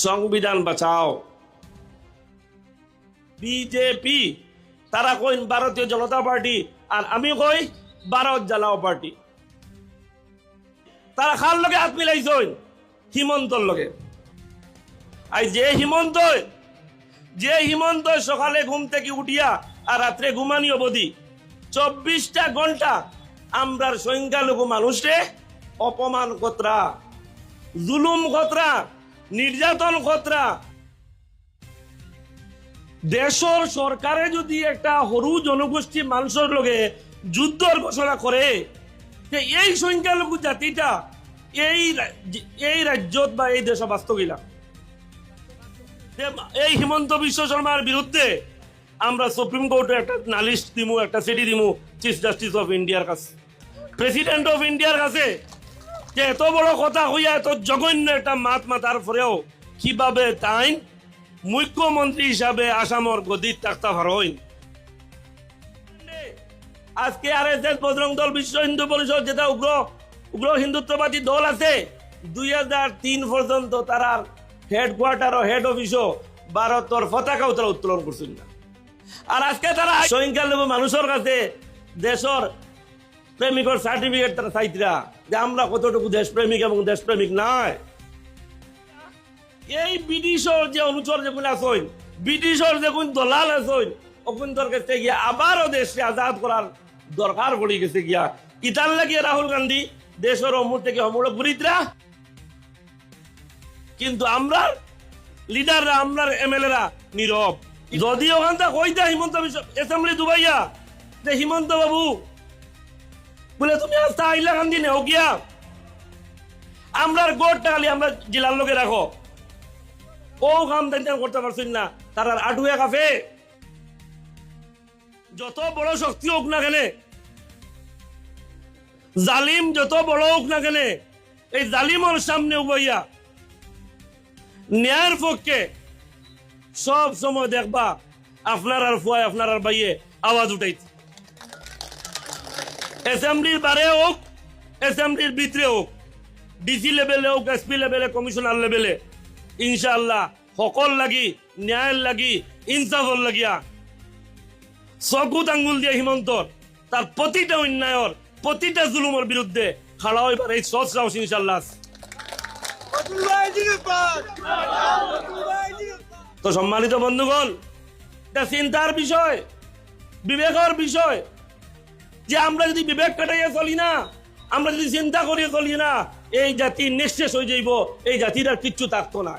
সংবিধান বাঁচাও। বিজেপি তারা কইন ভারতীয় জনতা পার্টি, আর আমি কই ভারত জ্বালাও পার্টি। তারা খার লগে হাত মিলাইছেন হিমন্তর লগে। আর যে হিমন্ত সকালে ঘুম থেকে উঠিয়া আর রাত্রে ঘুমানি অবধি 24টা ঘন্টা আমরার সংখ্যালঘু মানুষে অপমান কতরা, জুলুম কতরা, নির্যাতন কতরা। দেশের সরকারে যদি একটা সরু জনগোষ্ঠী মানুষের লগে যুদ্ধর ঘোষণা করে, এই সংখ্যালঘু জাতিটা এই রাজ্যত বা এই দেশে বাস্তব গিলা। এই হিমন্ত বিশ্ব শর্মার বিরুদ্ধে আমরা সুপ্রিম কোর্টে একটা নালিশ দিমু, একটা চিঠি দিমু চিফ জাস্টিস অফ ইন্ডিয়ার কাছে, প্রেসিডেন্ট অফ ইন্ডিয়ার কাছে, যে এত বড় কথা হইয়া এত জঘন্য একটা মাত মাতার পরেও কিভাবে তাই মুখ্যমন্ত্রী হিসাবে আসামর গদিত থাকতে পারেন। আজকে আরএসএস, বজরং দল, বিশ্ব হিন্দু পরিষদ, যেটা উগ্র হিন্দুত্ববাদী দল আছে, 2003 পর্যন্ত তারা হেডকোয়ার্টার ও হেড অফিসও ভারতের পতাকা উত্তোলন করছেন না। আর আজকে তারা সংখ্যালঘু মানুষের কাছে দেশের প্রেমিকর সার্টিফিকেট তারা চাইতরা যে আমরা কতটুকু দেশপ্রেমিক এবং দেশপ্রেমিক নাই। এই ব্রিটিশের যে অনুচর যেগুলো আছেন, ব্রিটিশের যেগুন দলাল আছেন, ওখানকার কাছে গিয়া আবারও দেশকে আজাদ করার দরকার পড়ে গেছে গিয়া। ইতার লাগিয়ে রাহুল গান্ধী দেশের অমূর থেকে অমূল ঘুরিতরা, কিন্তু আমরা লিডাররা, আমরা এমএলএরা নীরব। যদি ওখান থেকে কইতা হিমন্ত বিশ্ব অ্যাসেম্বলি দুবাইয়া যে হিমন্ত বাবু বলে তুমি আস্তা আইলা গান্ধী নেও গিয়া আমরার গোড়টা খালি আমরা জেলার লোকে রাখো, ও কাম দান করতে পারছেন না। তার আটুয়া কাফে যত বড় শক্তি হোক না কেন, জালিম যত বড় হোক না কেন, এই জালিমর সামনে উবাইয়া ন্যায়ের পক্ষে সব সময় দেখবা আপনার আর ফুয়ায়, আপনার আর বাইয়ে আওয়াজ উঠাইছে। অ্যাসেম্বলির বারে হোক, অ্যাসেম্বলির ভিতরে হোক, ডিসি লেভেলে হোক, এসপি লেভেলে, কমিশনার লেভেলে, ইনশাআল্লাহ সকল লাগি, ন্যায়ের লাগি, ইনসাফর লাগিয়া চকুত আঙ্গুল দিয়ে হিমন্তর তার প্রতিটা অন্যায়ের, প্রতিটা জুলুমের বিরুদ্ধে খাড়া হইবার এই সৎ সাহস ইনশাআল্লাহ। তো সম্মানিত বন্ধুগণ, এটা চিন্তার বিষয়, বিবেকের বিষয়, যে আমরা যদি বিবেক কাটাইয়া চলি না, আমরা যদি চিন্তা করিয়া চলি না, এই জাতি নিঃশেষ হয়ে যাইব, এই জাতির আর কিচ্ছু থাকতো না।